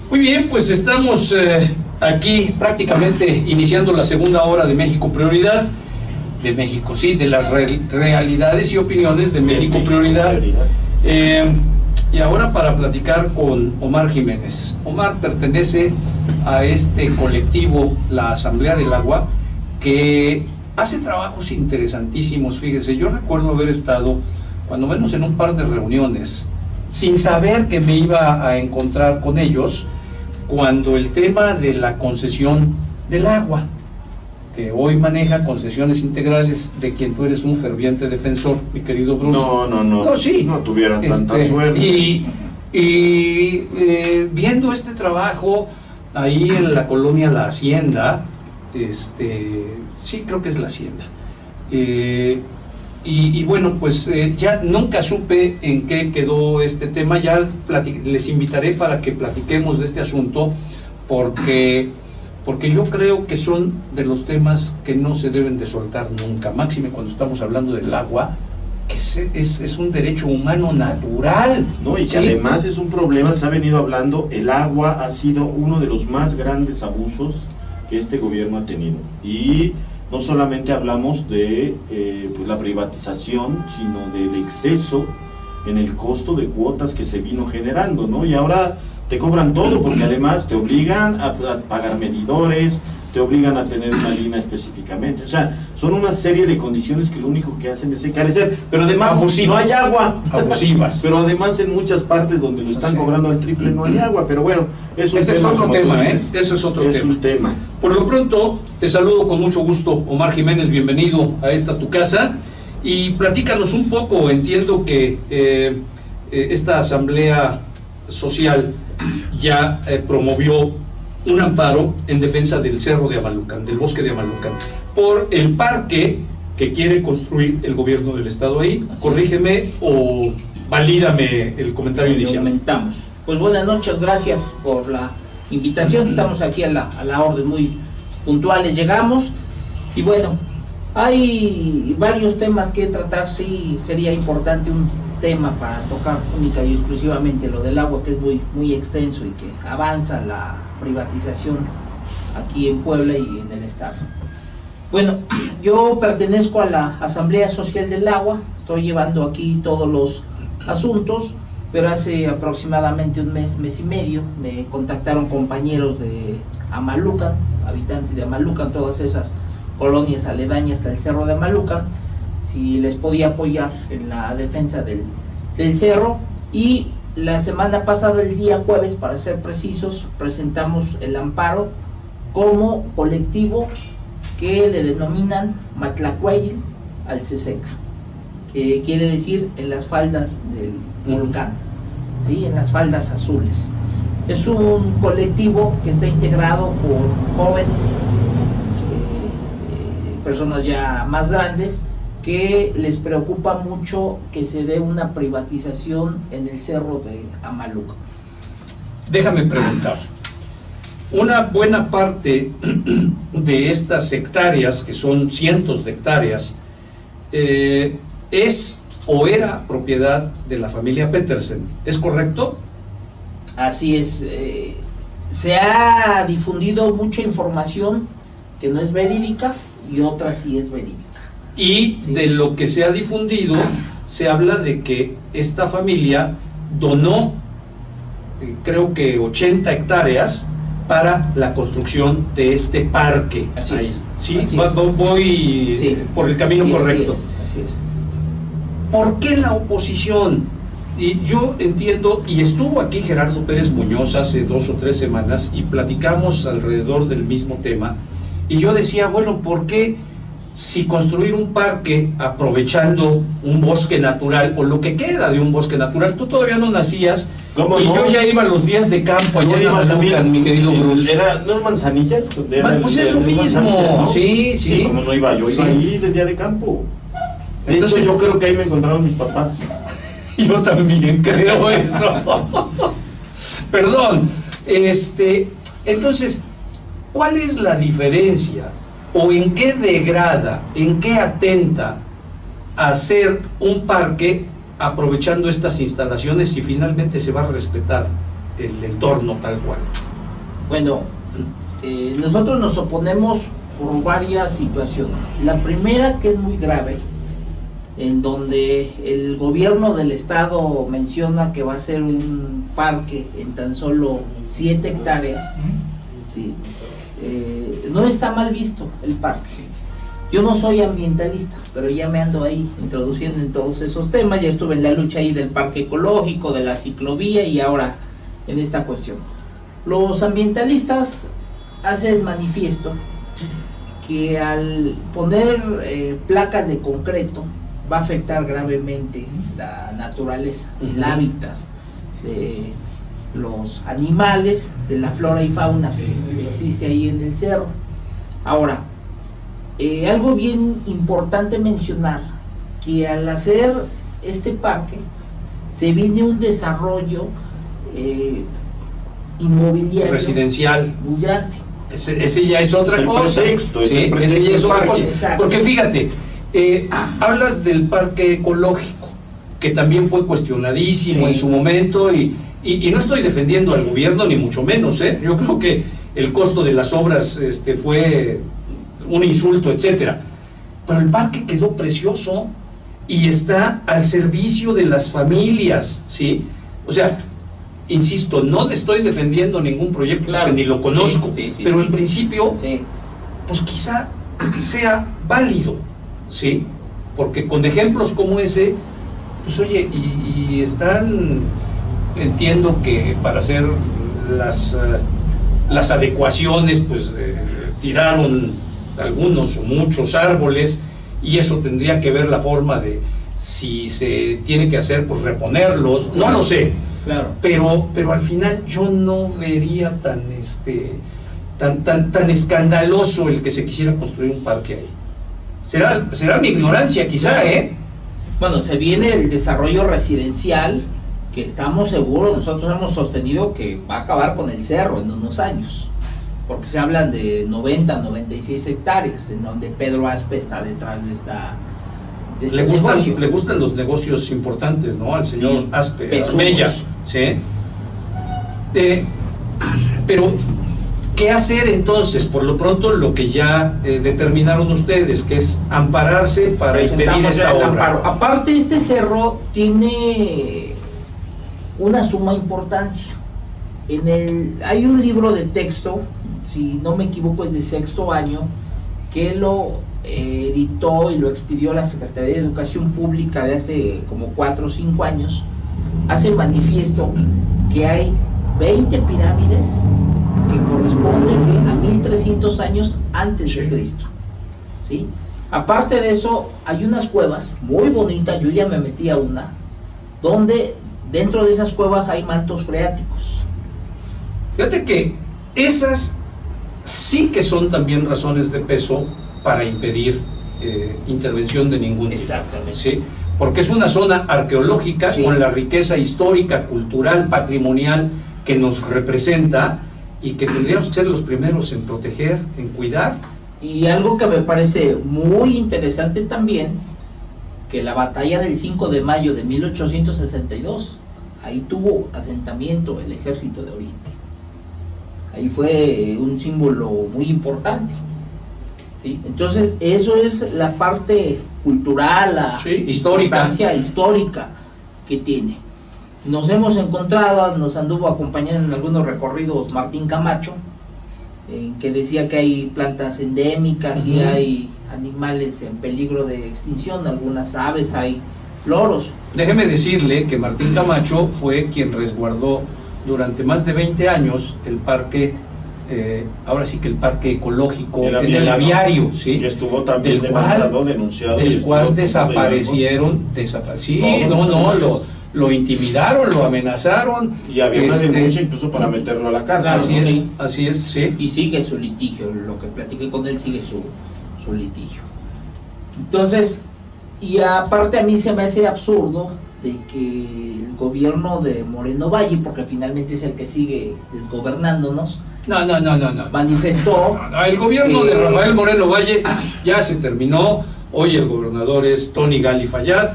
Muy bien, pues estamos aquí prácticamente iniciando la segunda hora de México Prioridad. De México, sí, de las realidades y opiniones de México Prioridad. Y ahora para platicar con Omar Jiménez. Omar pertenece a este colectivo, la Asamblea del Agua, que hace trabajos interesantísimos. Fíjese, yo recuerdo haber estado, cuando menos en un par de reuniones, sin saber que me iba a encontrar con ellos, cuando el tema de la concesión del agua, que hoy maneja concesiones integrales, de quien tú eres un ferviente defensor, mi querido Bruce. No, sí. No tuvieron tanta suerte. Y viendo este trabajo ahí en la colonia La Hacienda, sí, creo que es La Hacienda. Y bueno, pues ya nunca supe en qué quedó este tema. Ya les invitaré para que platiquemos de este asunto, porque yo creo que son de los temas que no se deben de soltar nunca, máxime cuando estamos hablando del agua, que es un derecho humano natural. No, y que ¿sí? además es un problema, se ha venido hablando, el agua ha sido uno de los más grandes abusos que este gobierno ha tenido. Y no solamente hablamos de pues la privatización, sino del exceso en el costo de cuotas que se vino generando, ¿no? Y ahora te cobran todo, porque además te obligan a pagar medidores, te obligan a tener una línea específicamente. O sea, son una serie de condiciones que lo único que hacen es encarecer. Pero además abusivas, no hay agua. Abusivas. Pero además en muchas partes donde lo están cobrando al triple no hay agua. Pero bueno, ese es otro tema, Eso es otro tema. Es un tema. Por lo pronto, te saludo con mucho gusto, Omar Jiménez, bienvenido a esta tu casa. Y platícanos un poco, entiendo que esta asamblea social ya promovió un amparo en defensa del Cerro de Amalucan, del bosque de Amalucan, por el parque que quiere construir el gobierno del estado ahí. Así corrígeme es. O valídame el comentario inicial. Comentamos. Pues buenas noches, gracias por la invitación. Estamos aquí a la orden, muy puntuales llegamos. Y bueno, hay varios temas que tratar. Sí, sería importante un tema para tocar única y exclusivamente lo del agua, que es muy extenso y que avanza la privatización aquí en Puebla y en el estado. Bueno, yo pertenezco a la Asamblea Social del Agua, estoy llevando aquí todos los asuntos, pero hace aproximadamente un mes y medio me contactaron compañeros de Amalucan, habitantes de Amalucan, todas esas colonias aledañas al Cerro de Amalucan, si les podía apoyar en la defensa del cerro. Y la semana pasada, el día jueves, para ser precisos, presentamos el amparo como colectivo que le denominan Matlacueyl Alceseca, que quiere decir en las faldas del volcán, ¿sí? En las faldas azules. Es un colectivo que está integrado por jóvenes, personas ya más grandes, que les preocupa mucho que se dé una privatización en el Cerro de Amalucan. Déjame preguntar, una buena parte de estas hectáreas, que son cientos de hectáreas, es o era propiedad de la familia Petersen, ¿es correcto? Así es. Se ha difundido mucha información que no es verídica y otra sí es verídica. Y sí, de lo que se ha difundido, se habla de que esta familia donó, creo que 80 hectáreas para la construcción de este parque. Así es. ¿Sí? Así Voy sí, por el camino correcto. Así es. ¿Por qué la oposición? Y yo entiendo, y estuvo aquí Gerardo Pérez Muñoz hace 2 o 3 semanas y platicamos alrededor del mismo tema, y yo decía, bueno, ¿por qué si construir un parque aprovechando un bosque natural o lo que queda de un bosque natural? Tú todavía no nacías y no, yo ya iba los días de campo allá en Amalucan, mi querido Bruce. ¿No es Manzanilla? Pues es lo mismo, ¿no? Sí. Sí, como no iba, yo iba ahí de día de campo. De hecho, yo creo que ahí me encontraron mis papás. Yo también creo eso. Perdón. Entonces, ¿cuál es la diferencia? ¿O en qué degrada, en qué atenta a hacer un parque aprovechando estas instalaciones si finalmente se va a respetar el entorno tal cual. Bueno, nosotros nos oponemos por varias situaciones. La primera, que es muy grave, en donde el gobierno del estado menciona que va a ser un parque en tan solo 7 hectáreas. Sí. No está mal visto el parque. Yo no soy ambientalista, pero ya me ando ahí introduciendo en todos esos temas. Ya estuve en la lucha ahí del parque ecológico, de la ciclovía y ahora en esta cuestión. Los ambientalistas hacen manifiesto que al poner placas de concreto va a afectar gravemente la naturaleza, el hábitat de los animales, de la flora y fauna que existe ahí en el cerro. Ahora, algo bien importante mencionar, que al hacer este parque se viene un desarrollo inmobiliario residencial muy grande. Ese ya es otra cosa. Ese ya es otra cosa. Exacto. Porque fíjate, hablas del parque ecológico, que también fue cuestionadísimo en su momento, y no estoy defendiendo al gobierno, ni mucho menos, yo creo que el costo de las obras fue un insulto, etcétera. Pero el parque quedó precioso y está al servicio de las familias, ¿sí? O sea, insisto, no estoy defendiendo ningún proyecto, claro, ni lo conozco, pero en principio, pues quizá sea válido, ¿sí? Porque con ejemplos como ese, pues oye, y están, entiendo que para hacer las adecuaciones, pues tiraron algunos o muchos árboles, y eso tendría que ver la forma de si se tiene que hacer, pues reponerlos, no lo sé. Claro. Pero al final yo no vería tan escandaloso el que se quisiera construir un parque ahí. Será mi ignorancia quizá, Bueno, se viene el desarrollo residencial, que estamos seguros, nosotros hemos sostenido que va a acabar con el cerro en unos años, porque se hablan de 90, 96 hectáreas, en donde Pedro Aspe está detrás de este negocio. Le gustan los negocios importantes, ¿no? Al señor Aspe, Mella, ¿sí? Pero, ¿qué hacer entonces? Por lo pronto, lo que ya determinaron ustedes, que es ampararse para impedir esta obra. Aparte, este cerro tiene una suma importancia. Hay un libro de texto, si no me equivoco es de 6º año, que lo editó y lo expidió la Secretaría de Educación Pública de hace como 4 o 5 años. Hace manifiesto que hay 20 pirámides que corresponden a 1300 años antes de Cristo, ¿sí? Aparte de eso, hay unas cuevas muy bonitas, yo ya me metí a una, donde dentro de esas cuevas hay mantos freáticos. Fíjate que esas sí que son también razones de peso para impedir intervención de ningún tipo. Exactamente. ¿Sí? Porque es una zona arqueológica con la riqueza histórica, cultural, patrimonial que nos representa, y que tendríamos que ser los primeros en proteger, en cuidar. Y algo que me parece muy interesante también, que la batalla del 5 de mayo de 1862, ahí tuvo asentamiento el Ejército de Oriente. Ahí fue un símbolo muy importante, ¿sí? Entonces, eso es la parte cultural, la importancia histórica que tiene. Nos hemos encontrado, nos anduvo acompañando en algunos recorridos Martín Camacho, que decía que hay plantas endémicas y hay animales en peligro de extinción, algunas aves, hay loros. Déjeme decirle que Martín Camacho fue quien resguardó durante más de 20 años el parque, ahora sí que el parque ecológico en el aviario, ¿sí? Que estuvo también denunciado. Del cual desaparecieron, lo intimidaron, lo amenazaron. Y había una denuncia incluso para meterlo a la cárcel. Así es, sí. Y sigue su litigio, lo que platiqué con él sigue su litigio. Entonces, y aparte a mí se me hace absurdo de que el gobierno de Moreno Valle, porque finalmente es el que sigue desgobernándonos, no. manifestó. El gobierno de Rafael Moreno Valle ya se terminó. Hoy el gobernador es Tony Gali Fayad.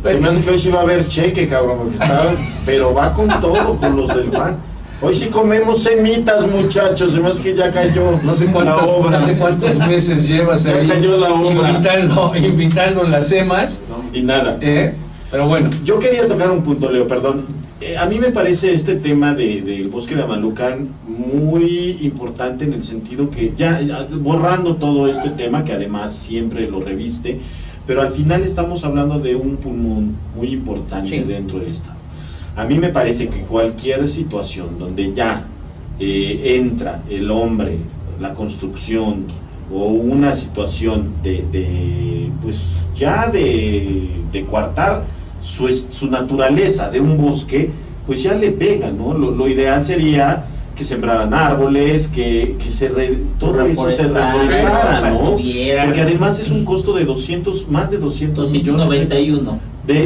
Se me hace que hoy sí va a haber cheque, cabrón, porque está, pero va con todo, con los del PAN. Hoy sí comemos semitas, muchachos, se me hace que ya cayó No sé la obra. no sé cuántos meses llevas Ya ahí cayó la obra. invitando las semas, Y nada. pero bueno. Yo quería tocar un punto, Leo, perdón. A mí me parece este tema del bosque de Amalucan muy importante en el sentido que ya borrando todo este tema, que además siempre lo reviste, pero al final estamos hablando de un pulmón muy importante dentro de esta. A mí me parece que cualquier situación donde ya entra el hombre, la construcción o una situación pues ya de coartar su naturaleza de un bosque, pues ya le pega, ¿no? Lo ideal sería que sembraran árboles, que todo eso se reforestara, ¿no? Porque además es un costo de más de 291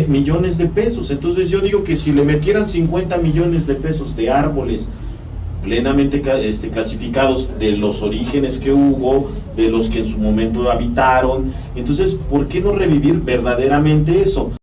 millones de pesos. Entonces yo digo que si le metieran 50 millones de pesos de árboles plenamente clasificados de los orígenes que hubo, de los que en su momento habitaron, entonces ¿por qué no revivir verdaderamente eso?